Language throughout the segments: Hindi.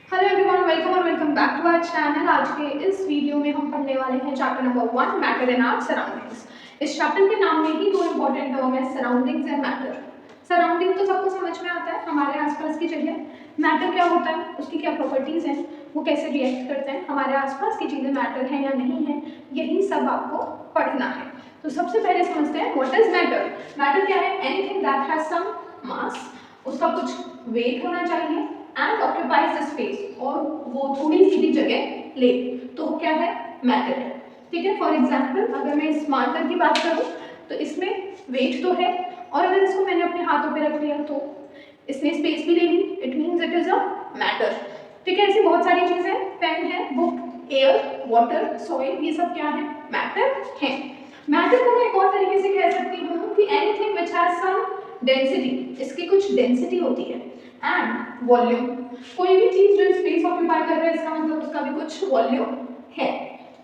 हेलो एवरीवन, वेलकम और welcome back to our channel. आज के इस वीडियो में हम पढ़ने वाले हैं chapter number 1, matter in our surroundings. इस चैप्टर के नाम में ही दो इंपॉर्टेंट टर्म है, सराउंडिंग्स एंड मैटर। सराउंडिंग तो सबको समझ में आता है, हमारे आसपास की जगह। मैटर क्या होता है, उसकी क्या प्रॉपर्टीज हैं, वो कैसे रिएक्ट करते हैं, हमारे आसपास की चीज़ें मैटर हैं या नहीं है, यही सब आपको पढ़ना है। तो सबसे पहले समझते हैं व्हाट इज मैटर। मैटर क्या है? एनीथिंग दैट हैज सम मास, उसका कुछ वेट होना चाहिए, एंड ऑक्यूपाइज द स्पेस, और वो थोड़ी सी भी जगह ले, तो वो क्या है? मैटर है। ठीक है। फॉर एग्जाम्पल, अगर मैं इस मार्कर की बात करूं तो इसमें वेट तो है, और अगर इसको मैंने अपने हाथों पे रख लिया तो इसने स्पेस भी ले ली, it means it is a matter. ठीक है। ऐसी बहुत सारी चीजें, पेन है, बुक, एयर, वाटर, सॉइल, ये सब क्या है? मैटर है। मैटर को मैं एक और तरीके से कह सकती हूँ कि anything which has some density, इसकी कुछ डेंसिटी होती है, एंड वॉल्यूम। कोई भी चीज जो स्पेस ऑक्यूपाई कर रहा है, इसका मतलब उसका भी कुछ वॉल्यूम है।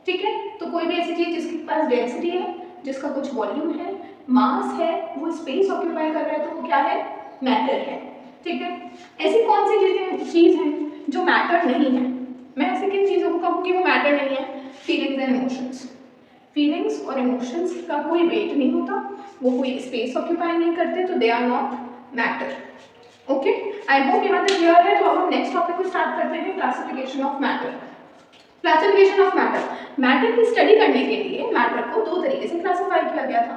ठीक है। तो कोई भी ऐसी चीज जिसके पास डेंसिटी है, जिसका कुछ वॉल्यूम है, मास है, वो स्पेस ऑक्यूपाई कर रहा है, तो वो क्या है? मैटर है। ठीक है। ऐसी कौन सी चीज है जो मैटर नहीं है? मैं ऐसे किन चीजों को कहूँ कि वो मैटर नहीं है? Feelings and emotions. फीलिंग्स और इमोशंस का कोई वेट नहीं होता, वो कोई स्पेस ऑक्यूपाई नहीं करते, तो they are not matter. Okay, I hope यहाँ तक क्लियर है। तो अब हम नेक्स्ट टॉपिक को स्टार्ट करते हैं, classification of matter. Classification of matter. Matter की स्टडी करने के लिए मैटर को दो तरीके से क्लासिफाई किया गया था।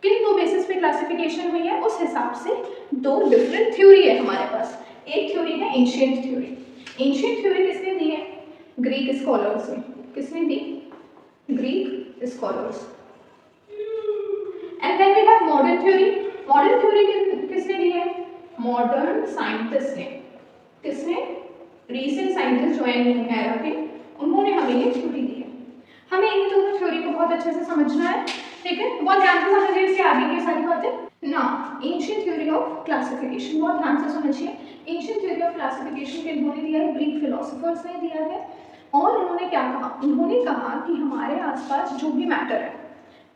किन दो बेसिस पे क्लासिफिकेशन हुई है, उस हिसाब से दो डिफरेंट थ्योरी है हमारे पास। एक थ्योरी है एंशिएंट थ्योरी। एंशिएंट थ्योरी किसने दी है? ग्रीक स्कॉलर्स ने। किसने दी? Greek scholars. And then we have modern theory. Modern theory किसने दी है? मॉडर्न साइंटिस्ट ने। किसने? रीसेंट साइंटिस्ट जो है अभी, उन्होंने हमें ये थ्योरी दी है। हमें इन दोनों थ्योरी को बहुत अच्छे से समझना है। ठीक है। बहुत ध्यान से समझिए इसके आगे की सारी बातें ना। एंशिएंट थ्योरी ऑफ क्लासिफिकेशन, बहुत ध्यान से समझिए। एंशिएंट थ्योरी ऑफ क्लासिफिकेशन किन्होंने दिया है? ग्रीक फिलोसोफर्स ने दिया है। और उन्होंने क्या कहा? उन्होंने कहा कि हमारे आसपास जो भी मैटर है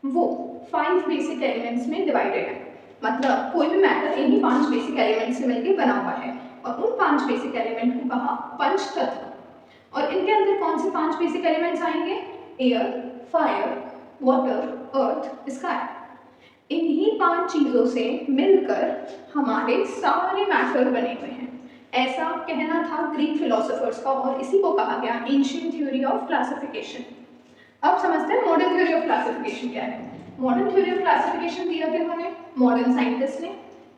वो 5 बेसिक एलिमेंट्स में डिवाइडेड है। मतलब कोई भी मैटर इन्हीं 5 बेसिक एलिमेंट से मिलकर बना हुआ है, और उन 5 बेसिक एलिमेंट को कहा पंचतत्व। और इनके अंदर कौन से 5 बेसिक एलिमेंट्स आएंगे? एयर, फायर, वाटर, अर्थ, स्काई। इन्हीं 5 चीजों से मिलकर हमारे सारे मैटर बने हुए हैं, ऐसा कहना था ग्रीक फिलोसोफर्स का, और इसी को कहा गया एंशिएंट थ्योरी ऑफ क्लासिफिकेशन। अब समझते हैं मॉडर्न थ्योरी ऑफ क्लासिफिकेशन क्या है। मॉडर्न थ्योरी ऑफ क्लासिफिकेशन दिया किन्होंने? मॉडर्न साइंटिस्ट ने।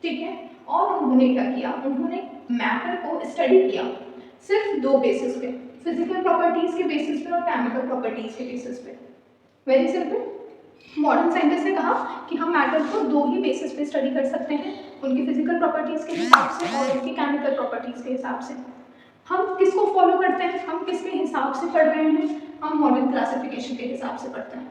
ठीक है। और उन्होंने क्या किया? उन्होंने मैटर को स्टडी किया सिर्फ दो बेसिस पे, फिजिकल प्रॉपर्टीज के बेसिस पे और केमिकल प्रॉपर्टीज के बेसिस पे। Very simple. मॉडर्न साइंटिस्ट ने कहा कि हम मैटर को दो ही बेसिस पे स्टडी कर सकते हैं, उनकी फिजिकल प्रॉपर्टीज के हिसाब से और उनकी केमिकल प्रॉपर्टीज के हिसाब से। हम किसको फॉलो करते हैं? हम किसके हिसाब से पढ़ रहे हैं? हम मॉडर्न क्लासिफिकेशन के हिसाब से पढ़ते हैं।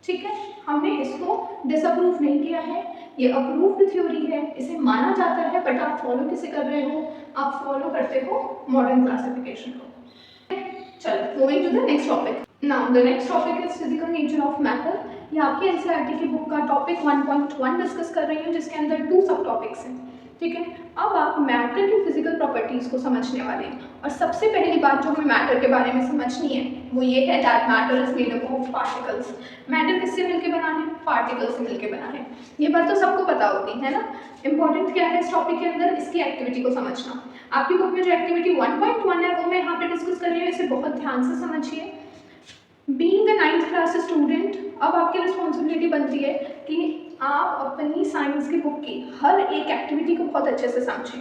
ठीक है। हमने इसको डिसअप्रूव नहीं किया है, ये अप्रूव्ड थ्योरी है, इसे माना जाता है, बट आप फॉलो किसे कर रहे हो? आप फॉलो करते हो मॉडर्न क्लासिफिकेशन को। चलो, moving to the next topic. Now the next topic is physical nature of matter. ये आपकी एनसीईआरटी की बुक का टॉपिक 1.1 डिस्कस कर रही हूँ, जिसके अंदर 2 सब टॉपिक्स हैं। ठीक है। अब आप मैटर की फिजिकल प्रॉपर्टीज को समझने वाले हैं, और सबसे पहली बात जो हमें मैटर के बारे में समझनी है वो ये है that matter is made up of particles. Matter किससे मिलके बना है? पार्टिकल से मिलके बना है। ये बात तो सबको पता होती है ना। इंपॉर्टेंट क्या है इस टॉपिक के अंदर? इसकी एक्टिविटी को समझना। आपकी बुक में जो एक्टिविटी 1.1 है वो मैं यहाँ पे डिस्कस कर रही हूँ, इसे बहुत ध्यान से समझिए। Being a 9th class student, अब आपकी रिस्पॉन्सिबिलिटी बनती है कि आप अपनी साइंस की बुक की हर एक एक्टिविटी को बहुत अच्छे से समझें,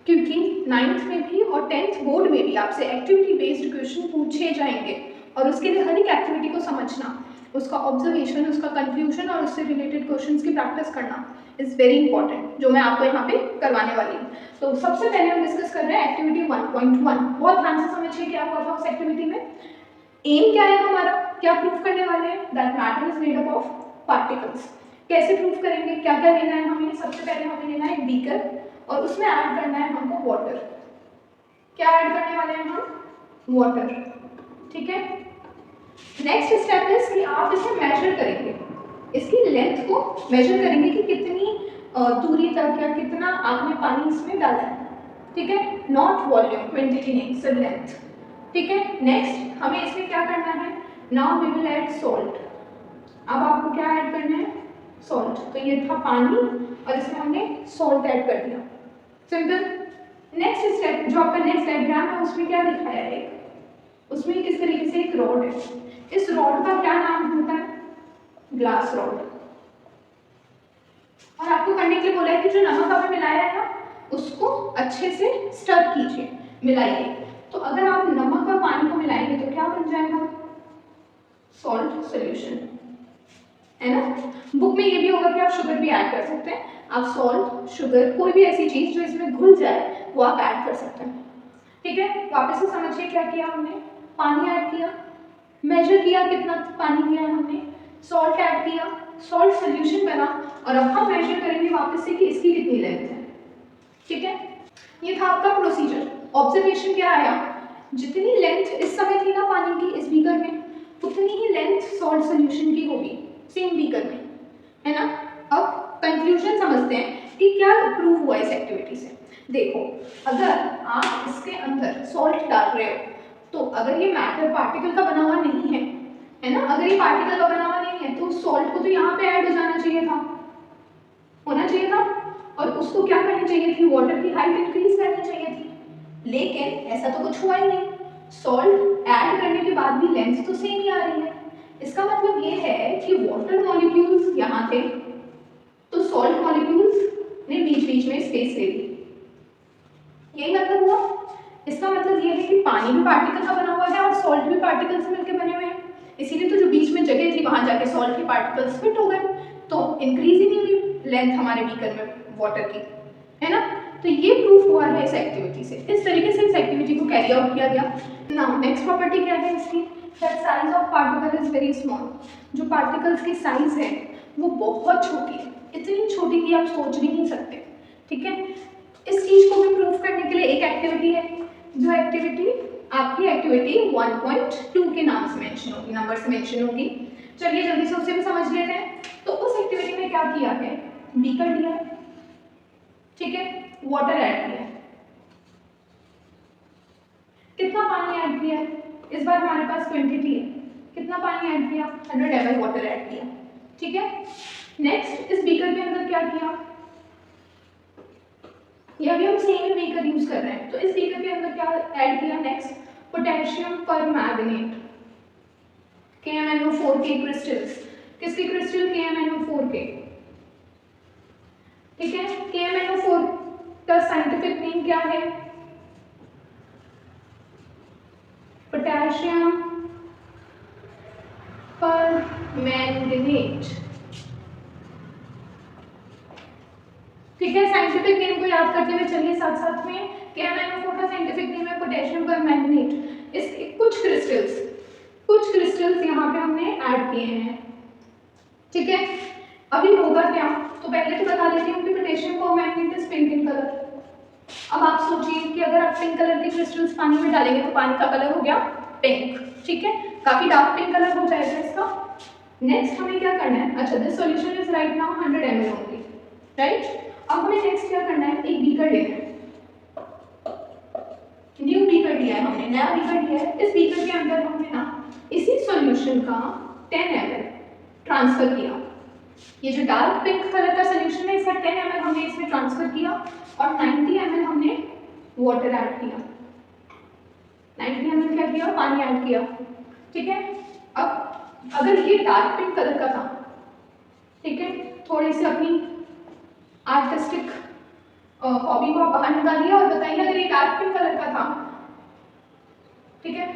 क्योंकि 9th में भी और 10th बोर्ड में भी आपसे एक्टिविटी बेस्ड क्वेश्चन पूछे जाएंगे, और उसके लिए हर एक एक्टिविटी को समझना, उसका ऑब्जर्वेशन, उसका कंफ्यूजन और उससे रिलेटेड क्वेश्चंस की प्रैक्टिस करना इज़ वेरी इंपॉर्टेंट, जो मैं आपको यहाँ पे करवाने वाली हूँ। तो सबसे पहले हम डिस्कस कर रहे हैं एक्टिविटी 1.1। बहुत ध्यान से समझिए क्या हुआ था उस एक्टिविटी में। एम क्या है हमारा? क्या प्रूफ करने वाले हैं? That matter is made up of particles. कैसे प्रूफ करेंगे? क्या क्या लेना है हमें? सबसे पहले हमें लेना है बीकर, और उसमें ऐड करना है हमको वाटर। क्या ऐड करने वाले हैं हम? वाटर। ठीक है। नेक्स्ट स्टेप इज कि आप इसे मेजर करेंगे, इसकी लेंथ को मेजर करेंगे कि कितनी दूरी तक या कितना आपने पानी इसमें डाला है। ठीक है, नॉट वॉल्यूम, क्वांटिटी नहीं, सिर्फ लेंथ। ठीक है, नेक्स्ट हमें इसमें क्या करना है, now we will add salt. अब आपको क्या ऐड करना है, सॉल्ट। तो ये था पानी और इसमें हमने सॉल्ट ऐड कर दिया, सिंपल। नेक्स्ट स्टेप, जो आपका नेक्स्ट डायग्राम है उसमें क्या दिखाया है, उसमें किस तरीके से एक रॉड है, इस रॉड का क्या नाम होता है, ग्लास रॉड। और आपको करने के लिए बोला है कि जो नमक आपने मिलाया है ना उसको अच्छे से स्टर कीजिए, मिलाइए। तो अगर आप नमक और पानी को मिलाएंगे तो क्या बन जाएगा, सॉल्ट सॉल्यूशन, है ना। बुक में ये भी होगा कि आप शुगर भी ऐड कर सकते हैं, आप सॉल्ट, शुगर, कोई भी ऐसी चीज जो इसमें घुल जाए वो आप ऐड कर सकते हैं। ठीक है, वापस से समझिए क्या किया हमने, पानी ऐड किया, मेजर किया कितना पानी लिया है हमने, सॉल्ट ऐड किया, सॉल्ट सॉल्यूशन बना, और अब हम मेजर करेंगे वापस से कि इसकी कितनी लेंथ है। ठीक है, ये था आपका प्रोसीजर। ऑब्जर्वेशन क्या आया, जितनी लेंथ इस समय थी ना पानी की इस बीकर में, उतनी ही लेंथ सॉल्ट सॉल्यूशन की होगी सेम बीकर में, है ना। अब कंक्लूजन समझते हैं कि क्या प्रूव हुआ इस एक्टिविटी से। देखो, अगर आप इसके अंदर सॉल्ट डाल रहे हो तो अगर ये मैटर पार्टिकल का बना हुआ नहीं है ना, अगर ये पार्टिकल का बना हुआ नहीं है तो सॉल्ट को तो यहाँ पे ऐड हो जाना चाहिए था, होना चाहिए था, और उसको क्या करनी चाहिए थी, वाटर की हाइट इंक्रीज करनी चाहिए थी। लेकिन ऐसा तो कुछ हुआ ही नहीं, सॉल्ट ऐड करने के बाद भी लेंथ तो सेम ही आ रही है। इसका मतलब ये है कि वाटर मॉलिक्यूल्स यहाँ थे तो सॉल्ट मॉलिक्यूल्स ने बीच बीच में स्पेस ले ली, यही मतलब हुआ। इसका मतलब ये है कि पानी भी पार्टिकल का बना हुआ है और सॉल्ट भी पार्टिकल से मिलकर बने हुए हैं, इसीलिए तो जो बीच में जगह थी वहां जाके सॉल्ट के पार्टिकल्स फिट हो गए, तो इंक्रीज ही नहीं हुई लेंथ हमारे बीकर में वाटर की, है ना। तो ये प्रूफ हुआ है इस एक्टिविटी से, इस तरीके से इस एक्टिविटी को कैरी आउट किया गया। नाउ नेक्स्ट प्रॉपर्टी क्या है इसकी, that size of particle is very small. जो पार्टिकल्स की साइज है वो बहुत छोटी है, इतनी छोटी कि आप सोच भी नहीं सकते। ठीक है, इस चीज को भी प्रूफ करने के लिए एक एक्टिविटी है, जो एक्टिविटी आपकी एक्टिविटी 1.2 के नाम से मेंशन होगी, नंबर से मेंशन होगी। चलिए जल्दी से उसे भी समझ लेते हैं। तो उस एक्टिविटी में क्या किया है, बीकर लिया, ठीक है, वाटर ऐड किया, कितना पानी ऐड किया, इस बार हमारे पास क्वांटिटी है, कितना पानी ऐड किया, 100 ml वाटर ऐड किया। ठीक है, नेक्स्ट इस बीकर के अंदर क्या किया, ये अभी हम सेम बीकर यूज कर रहे हैं, तो इस बीकर के अंदर क्या ऐड किया, नेक्स्ट पोटेशियम परमैंगनेट, KMnO4 के क्रिस्टल्स, किसके क्रिस्टल, KMnO4 के। ठीक है, KMnO4 का साइंटिफिक नेम क्या है, पोटेशियम परमैंगनेट। ठीक है, साइंटिफिक नेम को याद करते हुए चलिए साथ साथ में, KMnO4 का साइंटिफिक नेम है पोटेशियम परमैंगनेट। इसके कुछ क्रिस्टल्स यहाँ पे हमने ऐड किए हैं। ठीक है, अभी होगा क्या, तो पहले तो बता देती हूँ कि potassium permanganate is pink in colour. अब आप सोचिए कि अगर आप पिंक कलर के क्रिस्टल्स पानी में डालेंगे तो पानी का कलर हो गया पिंक। ठीक है, काफी डार्क पिंक कलर हो जाएगा इसका। नेक्स्ट हमें क्या करना है, अच्छा this solution is right now 100 ml only, right. अब हमें नेक्स्ट क्या करना है, एक बीकर लेना है, न्यू बीकर लिया है हमने, नया बीकर लिया है। इस बीकर के अंदर हमने ना इसी सॉल्यूशन का 10 ml ट्रांसफर किया। ये जो डार्क पिंक कलर का सॉल्यूशन है इसका 10 ml हमने इसमें ट्रांसफर किया और 90 ml हमने वाटर ऐड किया, 90 ml क्या किया, पानी ऐड किया। ठीक है, अब अगर ये डार्क पिंक कलर का था, ठीक है, थोड़ी सी अपनी आर्टिस्टिक हॉबी को आप बाहर निकालिए और बताइए अगर ये डार्क पिंक कलर का था, ठीक है,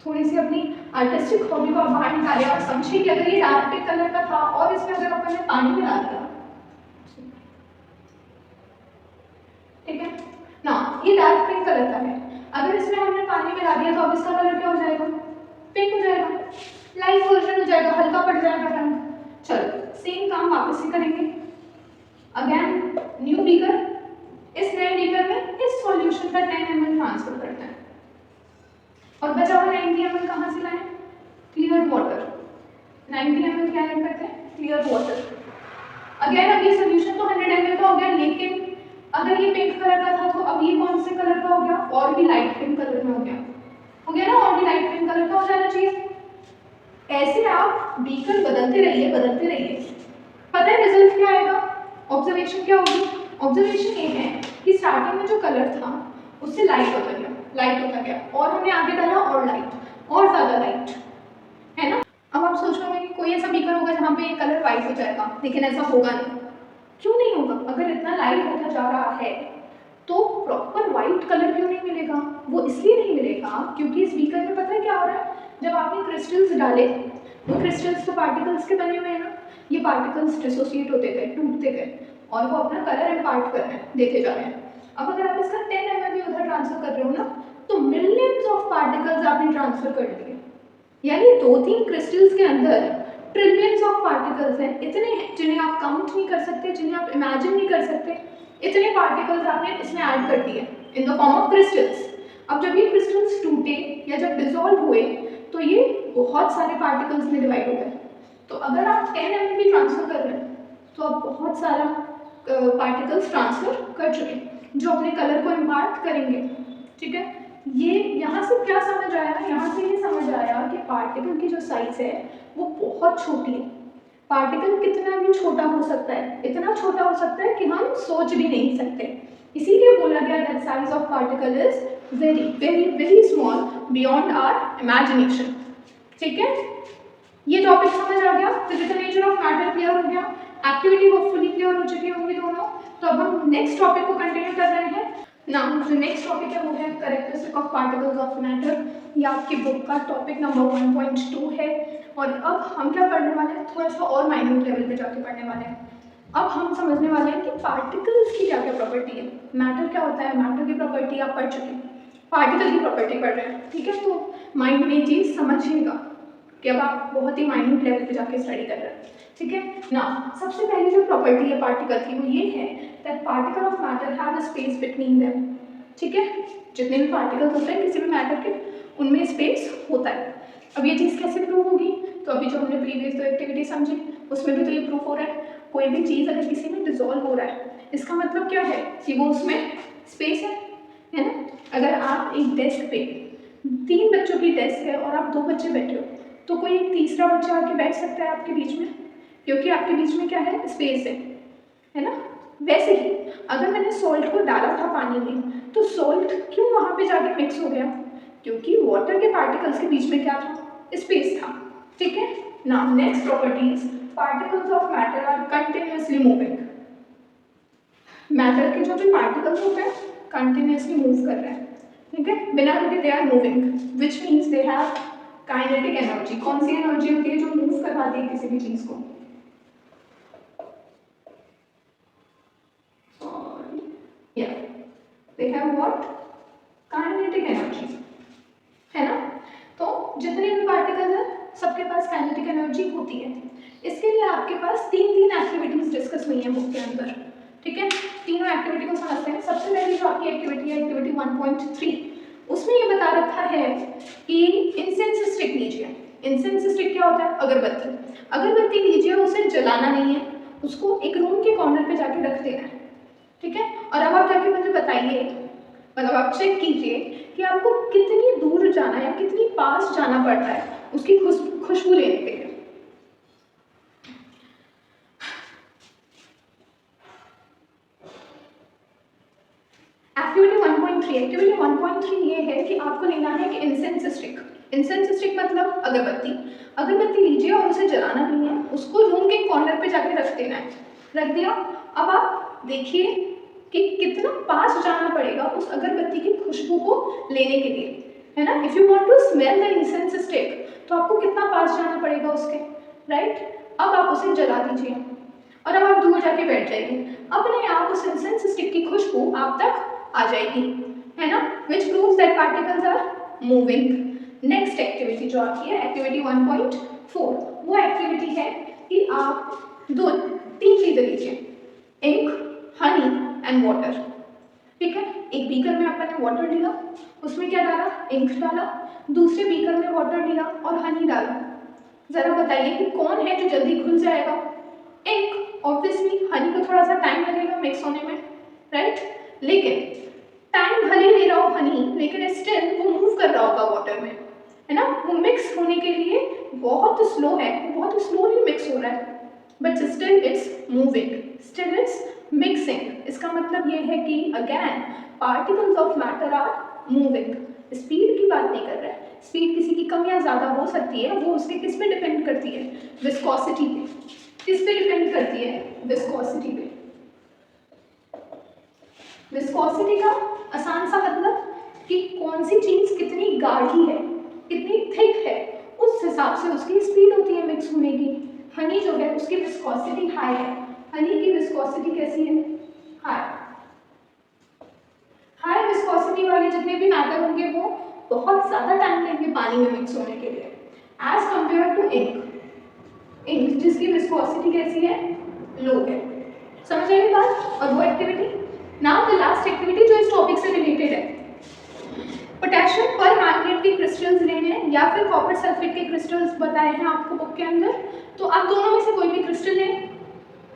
थोड़ी सी अपनी आर्टिस्टिक हॉबी को आप बाहर निकालिए और समझिए कि अगर ये डार्क पिंक कलर का था और इसमें अगर अपन ने पानी मिला दिया, ठीक है ना, ये डार्क पिंक कलर का है, अगर इसमें हमने पानी मिला दिया तो अब इसका कलर क्या हो जाएगा, पिंक हो जाएगा, लाइट वर्जन हो जाएगा, हल्का पड़ जाएगा रंग। चलो सेम काम वापस से करेंगे, अगेन न्यू बीकर, इस नए बीकर में इस सॉल्यूशन का 10 ml ट्रांसफर करते हैं और बचा हुआ 90 ml कहाँ से लाएं, क्लियर वाटर। 90 ml क्या करते हैं, क्लियर वाटर। अगेन अब ये सॉल्यूशन तो 100 ml का हो गया, लेकिन अगर ये पिंक कलर का था तो अब ये कौन से कलर का हो गया, और भी लाइट पिंक कलर में हो गया ना, और भी लाइट पिंक कलर का हो जाना चाहिए। ऐसे आप बीकर बदलते रहिए। पता है रिजल्ट क्या आएगा, ऑब्जर्वेशन क्या होगी, ऑब्जर्वेशन ये है कि स्टार्टिंग में जो कलर था उससे लाइट होता गया और हमने आगे डाला और लाइट और ज़्यादा लाइट, है ना। अब आप सोच रहे कि कोई ऐसा बीकर होगा जहाँ पे कलर वाइट हो जाएगा, लेकिन ऐसा होगा नहीं। क्यों नहीं होगा, अगर इतना लाइट होता जा रहा है तो प्रॉपर वाइट कलर क्यों नहीं मिलेगा, वो इसलिए नहीं मिलेगा क्योंकि इस बीकर में पता है क्या हो रहा है, जब आपने क्रिस्टल्स डाले, वो क्रिस्टल्स तो पार्टिकल्स के बने हुए हैं ना, ये पार्टिकल्स डिसोसिएट होते गए, टूटते गए और वो अपना कलर इम्पार्ट कर रहे हैं, देते जा रहे हैं। अब अगर आप इसका 10 mm उधर ट्रांसफर कर रहे हो ना, तो मिलियंस ऑफ पार्टिकल्स आपने ट्रांसफर कर दिए, यानी 2-3 क्रिस्टल्स के अंदर ट्रिलियंस ऑफ पार्टिकल्स हैं, इतने हैं जिन्हें आप काउंट नहीं कर सकते, जिन्हें आप इमेजिन नहीं कर सकते, इतने पार्टिकल्स आपने इसमें ऐड कर दिए in the form of crystals. अब जब ये क्रिस्टल्स टूटे या जब डिसॉल्व हुए तो ये बहुत सारे पार्टिकल्स में डिवाइड हो गए। तो अगर आप 10 mm भी ट्रांसफर कर रहे हैं तो आप बहुत सारा पार्टिकल्स ट्रांसफर कर चुके जो अपने कलर को इम्पार्ट करेंगे, ठीक है। ये यहाँ से क्या समझ आया, यहाँ से ये समझ आया कि पार्टिकल की जो साइज है वो बहुत छोटी है। पार्टिकल कितना भी छोटा हो सकता है, इतना छोटा हो सकता है कि हम सोच भी नहीं सकते, इसीलिए बोला गया that size of particle is very very very small beyond our imagination, ठीक है। ये टॉपिक समझ आ गया, physical nature of matter clear हो गया, एक्टिविटी होपफुली क्लियर हो चुकी होंगी दोनों। तो अब हम नेक्स्ट टॉपिक को कंटिन्यू कर रहे हैं ना। जो नेक्स्ट टॉपिक है वो है characteristic of particles of matter. ये आपकी बुक का टॉपिक नंबर 1.2 है। और अब हम क्या पढ़ने वाले हैं, थोड़ा सा और माइन्यूट लेवल पे जाके पढ़ने वाले हैं। अब हम समझने वाले हैं कि पार्टिकल्स की क्या क्या प्रॉपर्टी है, मैटर क्या होता है, मैटर की प्रॉपर्टी आप पढ़ चुके हैं, पार्टिकल की प्रॉपर्टी पढ़ रहे हैं, ठीक है। तो माइंड में चीज़ समझिएगा कि अब आप बहुत ही माइन्यूट लेवल पे जाके स्टडी कर रहे हैं, ठीक है ना। सबसे पहली जो प्रॉपर्टी है पार्टिकल की वो ये है that particle of matter have a space between them, ठीक है। जितने भी पार्टिकल्स होते हैं किसी भी मैटर के, उनमें स्पेस होता है। अब ये चीज़ कैसे प्रूव होगी, तो अभी जो हमने प्रीवियस दो एक्टिविटी समझी उसमें भी तो ये प्रूफ हो रहा है। कोई भी चीज़ अगर किसी में डिजोल्व हो रहा है, इसका मतलब क्या है कि वो उसमें स्पेस है ना। अगर आप एक डेस्क पे 3 बच्चों की डेस्क है और आप 2 बच्चे बैठे हो, तो कोई एक तीसरा बच्चा आके बैठ सकता है आपके बीच में, क्योंकि आपके बीच में क्या है, स्पेस है ना। वैसे ही अगर मैंने सॉल्ट को डाला था पानी में, तो सॉल्ट क्यों वहाँ पे जाके मिक्स हो गया, क्योंकि वाटर के पार्टिकल्स के बीच में क्या था, स्पेस था, ठीक है ना। Next properties, particles of matter are continuously moving. Matter के जो भी पार्टिकल्स होते हैं कंटिन्यूअसली मूव कर रहे हैं, ठीक है, बिना रुके they are moving, which means they have kinetic energy. कौन सी एनर्जी होती है जो मूव करवाती है किसी भी चीज को, they have what, kinetic energy, है ना। तो जितने भी पार्टिकल्स हैं सबके पास काइनेटिक एनर्जी होती है। इसके लिए आपके पास 3 एक्टिविटीज डिस्कस हुई हैं बुक के अंदर, ठीक है। तीनों एक्टिविटी को समझते हैं। सबसे पहली जो आपकी एक्टिविटी है एक्टिविटी 1.3, उसमें ये बता रखा है कि इंसेंस स्टिक लीजिए। इंसेंस स्टिक क्या होता है, अगरबत्ती। अगरबत्ती लीजिए, उसे जलाना नहीं है, उसको एक रूम के कॉर्नर पे जाके रख देना है, ठीक है। और अब आप जाके मुझे बताइए, मतलब आप चेक कीजिए कि आपको कितनी दूर जाना है, कितनी पास जाना पड़ रहा है उसकी खुशबू लेने के लिए। एक्टिविटी 1.3 ये है कि आपको लेना है कि इंसेंस स्टिक। इंसेंस स्टिक मतलब अगरबत्ती। अगरबत्ती लीजिए और उसे जलाना नहीं है, उसको रूम के कॉर्नर पे जाके रख देना है। रख दिया। अब आप देखिए कि कितना पास जाना पड़ेगा उस अगरबत्ती की खुशबू को लेने के लिए, है ना। If you want to smell the incense stick तो आपको कितना पास जाना पड़ेगा उसके, राइट। अब आप उसे जला दीजिए और अब आप दूर जाके बैठ जाइए, अपने आप उस इंसेंस स्टिक की खुशबू आप तक आ जाएगी, है ना, which proves that particles are moving. Next activity जो आपकी है एक्टिविटी 1.4, वो एक्टिविटी है कि आप 2-3 चीज़ें लीजिए, इंक, हनी एंड वाटर, ठीक है। एक बीकर में आपने वाटर लिया, उसमें क्या डाला, इंक डाला, दूसरे बीकर में वाटर लिया और हनी डाला। जरा बताइए कि कौन है जो जल्दी घुल जाएगा, इंक। ऑब्वियसली हनी को थोड़ा सा टाइम लगेगा मिक्स होने में, राइट। लेकिन टाइम भले ले रहा हो हनी, लेकिन स्टिल वो मूव कर रहा होगा वाटर में, है ना। वो मिक्स होने के लिए बहुत स्लो है, बहुत स्लोली मिक्स हो रहा है, but still it's moving, still it's mixing. इसका मतलब ये है कि again particles of matter are moving. Speed की बात नहीं कर रहा है, स्पीड किसी की कम या ज़्यादा हो सकती है, वो उसके किस पे डिपेंड करती है, विस्कोसिटी पे। किस पे डिपेंड करती है, विस्कोसिटी पे। विस्कोसिटी का आसान सा मतलब कि कौन सी चीज़ कितनी गाढ़ी है, कितनी थिक है, उस हिसाब से उसकी स्पीड होती है मिक्स होने की। हनी जो है उसकी विस्कोसिटी हाई है, हनी की विस्कोसिटी कैसी है, हाई। हाई विस्कोसिटी वाले जितने भी मैटर होंगे वो बहुत ज़्यादा टाइम लेंगे पानी में मिक्स होने के लिए, as compare to ink. Ink जिसकी विस्कोसिटी कैसी है, लो है। समझ आई बात। और वो activity, now the last activity जो इस टॉपिक से रिलेटेड है, पोटेशियम पर मैंगनेट के क्रिस्टल्स लेने हैं या फिर कॉपर सल्फेट के क्रिस्टल्स बताए हैं आपको बुक के अंदर। तो आप दोनों में से कोई भी क्रिस्टल लें,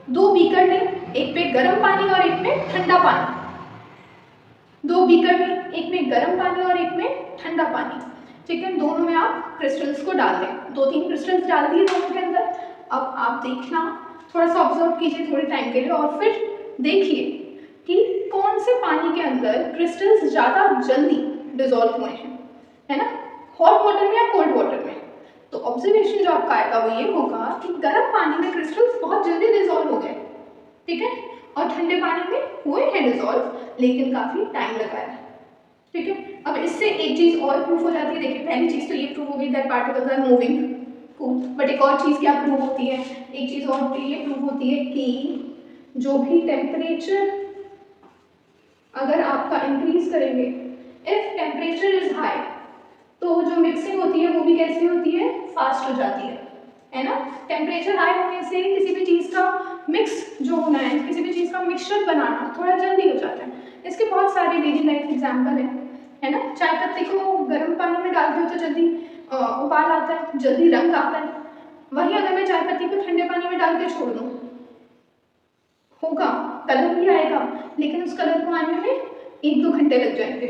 2 बीकर लें, एक पे गर्म पानी और एक में ठंडा पानी। 2 बीकर में, एक में गर्म पानी और एक में ठंडा पानी, ठीक है। दोनों में आप क्रिस्टल्स को डाल दें, 2-3 क्रिस्टल्स डाल दिए दोनों के अंदर। अब आप देखना, थोड़ा सा ऑब्जर्व कीजिए थोड़े टाइम के लिए, और फिर देखिए कि कौन से पानी के अंदर क्रिस्टल्स ज़्यादा जल्दी डिजोल्व हुए हैं, है ना, हॉट वाटर में या कोल्ड वाटर में। तो ऑब्जर्वेशन जो आपका आएगा वो ये होगा कि गर्म पानी में क्रिस्टल्स बहुत जल्दी डिजोल्व हो गए, ठीक है, और ठंडे पानी में हुए हैं डिजोल्व लेकिन काफ़ी टाइम लगा है, ठीक है। अब इससे एक चीज़ और प्रूफ हो जाती है। देखिए पहली चीज़ तो ये प्रूफ हो गई that particles are moving, but एक और चीज़ क्या प्रूव होती है, एक चीज़ और ये प्रूव होती है कि जो भी टेम्परेचर अगर आपका इंक्रीज करेंगे, इफ टेम्परेचर इज हाई, तो जो मिक्सिंग होती है वो भी कैसी होती है, फास्ट हो जाती है ना। टेम्परेचर हाई होने से किसी भी चीज़ का मिक्स जो होना है, किसी भी चीज़ का मिक्सचर बनाना थोड़ा जल्दी हो जाता है। इसके बहुत सारे डेली लाइफ एग्जाम्पल है ना। चाय पत्ती को गर्म पानी में डाल दो तो जल्दी उबाल आता है, जल्दी रंग आता है। वहीं अगर मैं चाय पत्ती को ठंडे पानी में डाल के छोड़ दूँ, होगा, कलर भी आएगा, लेकिन उस कलर को आने में 1-2 घंटे लग जाएंगे,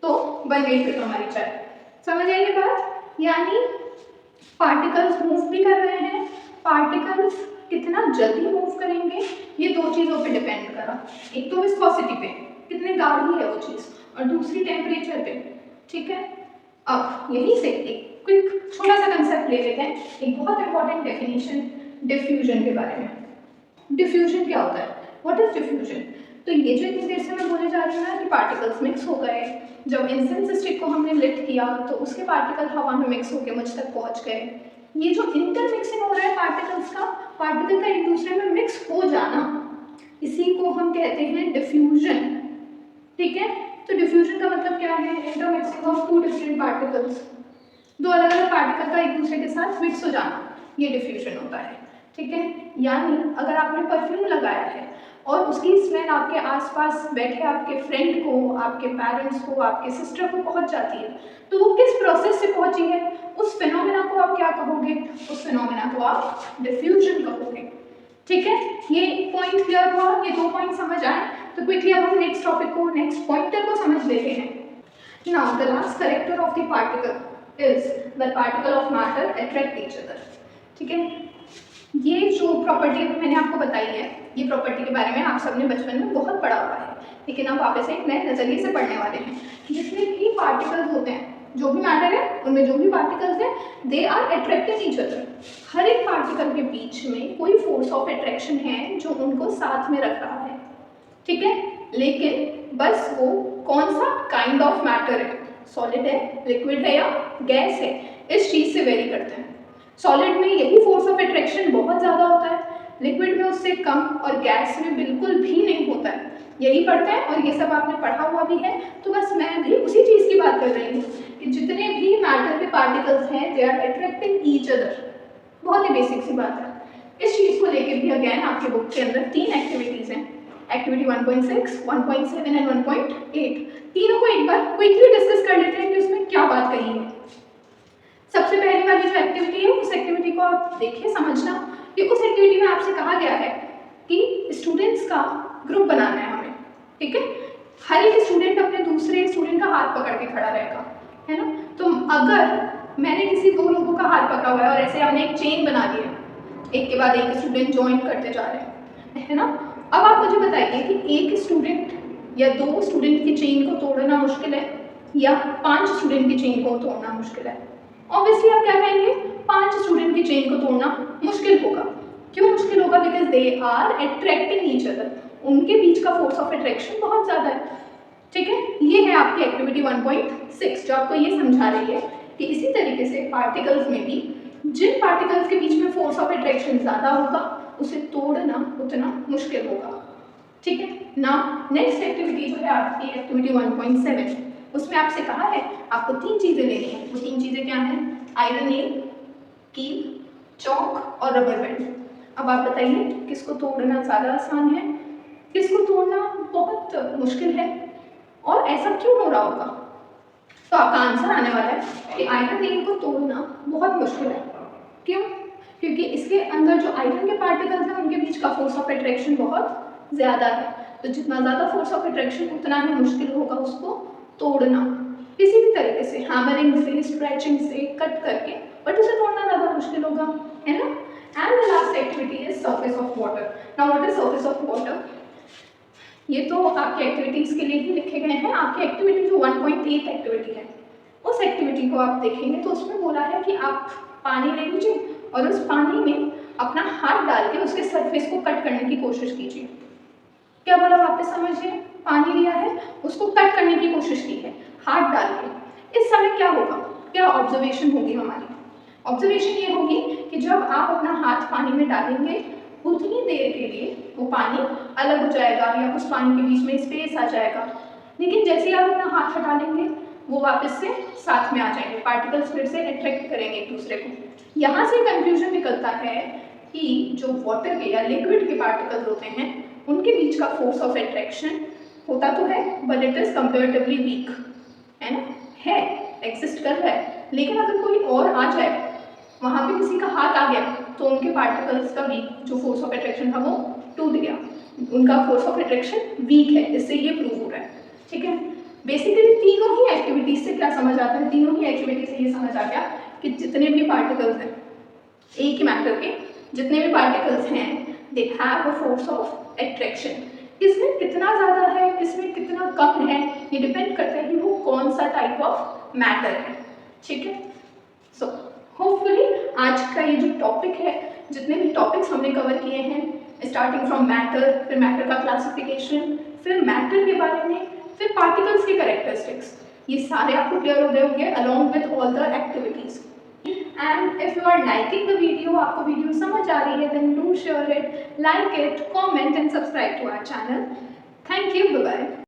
तो बन गई फिर हमारी चाय। समझ आई ये बात। यानी पार्टिकल्स मूव भी कर रहे हैं, पार्टिकल्स कितना जल्दी मूव करेंगे ये 2 चीज़ों पे डिपेंड करा, एक तो विस्कोसिटी पे, कितने गाढ़ी है वो चीज़, और दूसरी टेम्परेचर पे, ठीक है। अब यहीं से एक क्विक छोटा सा कंसेप्ट ले लेते हैं, एक बहुत इंपॉर्टेंट डेफिनेशन डिफ्यूजन के बारे में। डिफ्यूजन क्या होता है, व्हाट इज डिफ्यूजन। तो ये जो इतनी देर से मैं बोले जा रही हूँ ना कि पार्टिकल्स मिक्स हो गए, जब इंसेंस स्टिक को हमने लिफ्ट किया तो उसके पार्टिकल हवा में मिक्स होकर मुझ तक पहुँच गए। ये जो इंटरमिक्सिंग हो रहा है पार्टिकल्स का, पार्टिकल का एक दूसरे में मिक्स हो जाना, इसी को हम कहते हैं डिफ्यूजन, ठीक है। तो डिफ्यूजन का मतलब क्या है, इंटरमिक्सिंग ऑफ 2 डिफरेंट पार्टिकल्स, 2 अलग अलग पार्टिकल का एक दूसरे के साथ मिक्स हो जाना, ये डिफ्यूजन होता है, ठीक है। यानी अगर आपने परफ्यूम लगाया है और उसकी स्मेल आपके आसपास बैठे आपके फ्रेंड को, आपके पेरेंट्स को, आपके सिस्टर को पहुंच जाती है, तो वो किस प्रोसेस से पहुंची है, उस फिनोमेना को आप क्या कहोगे, उस फिनोमेना को आप डिफ्यूजन कहोगे, ठीक है। ये पॉइंट क्लियर हुआ, ये 2 पॉइंट समझ आए। तो क्विकली अब हम नेक्स्ट टॉपिक को, नेक्स्ट पॉइंटर को समझ लेते हैं। Now the last character of the particle is the particle of matter attract each other, ठीक है। ये जो प्रॉपर्टी मैंने आपको बताई है, ये प्रॉपर्टी के बारे में आप सबने बचपन में बहुत पढ़ा हुआ है, लेकिन अब वापस एक नए नज़रिए से पढ़ने वाले हैं। जितने भी पार्टिकल्स होते हैं, जो भी मैटर है उनमें जो भी पार्टिकल्स हैं, they are attracting each other. हर एक पार्टिकल के बीच में कोई फोर्स ऑफ अट्रैक्शन है जो उनको साथ में रख रहा है, ठीक है। लेकिन बस वो कौन सा काइंड ऑफ मैटर है, सॉलिड है, लिक्विड है या गैस है, इस चीज़ से वेरी करते हैं। सॉलिड में यही फोर्स ऑफ अट्रैक्शन बहुत ज़्यादा होता है, लिक्विड में उससे कम, और गैस में बिल्कुल भी नहीं होता है। यही पढ़ता है और ये सब आपने पढ़ा हुआ भी है। तो बस मैं भी उसी चीज़ की बात कर रही हूँ कि जितने भी मैटर के पार्टिकल्स हैं, they are attracting each other. बहुत ही बेसिक सी बात है। इस चीज़ को लेकर भी अगेन आपके बुक के अंदर 3 एक्टिविटीज़ हैं, एक्टिविटी 1.6, 1.7 एंड 1.8। तीनों को एक बार क्विकली डिस्कस कर लेते हैं कि उसमें क्या बात कही है। सबसे पहली वाली जो एक्टिविटी है, उस एक्टिविटी को आप देखिए, समझना कि उस एक्टिविटी में आपसे कहा गया है कि स्टूडेंट्स का ग्रुप बनाना है हमें, ठीक है। हर एक स्टूडेंट अपने दूसरे स्टूडेंट का हाथ पकड़ के खड़ा रहेगा, है ना। तो अगर मैंने किसी दो लोगों का हाथ पकड़ा हुआ है और ऐसे हमने एक चेन बना लिया, एक के बाद एक स्टूडेंट ज्वाइन करते जा रहे हैं, है ना। अब आप मुझे बताइए कि एक स्टूडेंट या दो स्टूडेंट की चेन को तोड़ना मुश्किल है या 5 स्टूडेंट की चेन को तोड़ना मुश्किल है? ऑब्वियसली आप क्या कहेंगे, 5 स्टूडेंट की चेन को तोड़ना मुश्किल होगा। क्यों मुश्किल होगा? Because they are attracting each other, उनके बीच का फोर्स ऑफ अट्रैक्शन बहुत ज़्यादा है, ठीक है। ये है आपकी एक्टिविटी 1.6 जो आपको ये समझा रही है कि इसी तरीके से पार्टिकल्स में भी जिन पार्टिकल्स के बीच में फोर्स ऑफ अट्रैक्शन ज़्यादा होगा उसे तोड़ना उतना मुश्किल होगा, ठीक है ना। नेक्स्ट एक्टिविटी जो है आपकी एक्टिविटी 1.7, उसमें आपसे कहा है आपको 3 चीज़ें लेनी है। वो 3 चीज़ें क्या हैं? आयरन नेल, कील, चौक और रबर बैंड। अब आप बताइए किसको तोड़ना ज़्यादा आसान है, किसको तोड़ना बहुत मुश्किल है, और ऐसा क्यों हो रहा होगा? तो आपका आंसर आने वाला है कि आयरन नेल को तोड़ना बहुत मुश्किल है। क्यों? क्योंकि इसके अंदर जो आयरन के पार्टिकल्स हैं उनके बीच का फोर्स ऑफ अट्रैक्शन बहुत ज़्यादा है, तो जितना ज़्यादा फोर्स ऑफ अट्रैक्शन उतना ही मुश्किल होगा उसको तोड़ना। किसी भी तरीके से, हैमरिंग से, स्ट्रेचिंग से, कट करके, बट उसे तोड़ना ज़्यादा मुश्किल होगा, है ना। And the last activity is surface of water. Now what is surface of water? ये तो आपके एक्टिविटीज़ के लिए ही लिखे गए हैं। आपकी एक्टिविटी जो 1.8 एक्टिविटी है, उस एक्टिविटी को आप देखेंगे तो उसमें बोला है कि आप पानी ले लीजिए और उस पानी में अपना हाथ डाल के उसके सरफेस को कट करने की कोशिश कीजिए। क्या बोला वापस समझिए, पानी लिया है, उसको कट करने की कोशिश की है हाथ डाल के। इस समय क्या होगा, क्या ऑब्जर्वेशन होगी हमारी? ऑब्जर्वेशन ये होगी कि जब आप अपना हाथ पानी में डालेंगे उतनी देर के लिए वो पानी अलग हो जाएगा या उस पानी के बीच में स्पेस आ जाएगा, लेकिन जैसे ही आप अपना हाथ हटा लेंगे वो वापस से साथ में आ जाएंगे, पार्टिकल्स फिर से अट्रैक्ट करेंगे एक दूसरे को। यहाँ से कंफ्यूजन निकलता है कि जो वाटर के या लिक्विड के पार्टिकल्स होते हैं उनके बीच का फोर्स ऑफ अट्रैक्शन होता तो है but it is comparatively weak, है ना, है, एग्जिस्ट कर रहा है, लेकिन अगर कोई और आ जाए वहाँ पे किसी का हाथ आ गया तो उनके पार्टिकल्स का वीक जो फोर्स ऑफ अट्रैक्शन था वो टूट गया, उनका फोर्स ऑफ अट्रैक्शन वीक है, इससे ये प्रूव हो रहा है, ठीक है। बेसिकली तीनों ही एक्टिविटीज से क्या समझ आता है, तीनों ही एक्टिविटी से ये समझ आ गया कि जितने भी पार्टिकल्स हैं एक ही मैटर के, जितने भी पार्टिकल्स हैं they have a force of attraction. किसमें कितना ज़्यादा है, किसमें कितना कम है, ये डिपेंड करता है कि वो कौन सा टाइप ऑफ मैटर है, ठीक है। सो होपफुली आज का ये जो टॉपिक है, जितने भी टॉपिक्स हमने कवर किए हैं, स्टार्टिंग फ्रॉम मैटर, फिर मैटर का क्लासिफिकेशन, फिर मैटर के बारे में, फिर पार्टिकल्स के कैरेक्टरिस्टिक्स, ये सारे आपको क्लियर हो गए होंगे along with all the activities. And if you are liking the video, आपको वीडियो समझ आ रही है, then do share it, like it, comment and subscribe to our channel. Thank you, bye bye.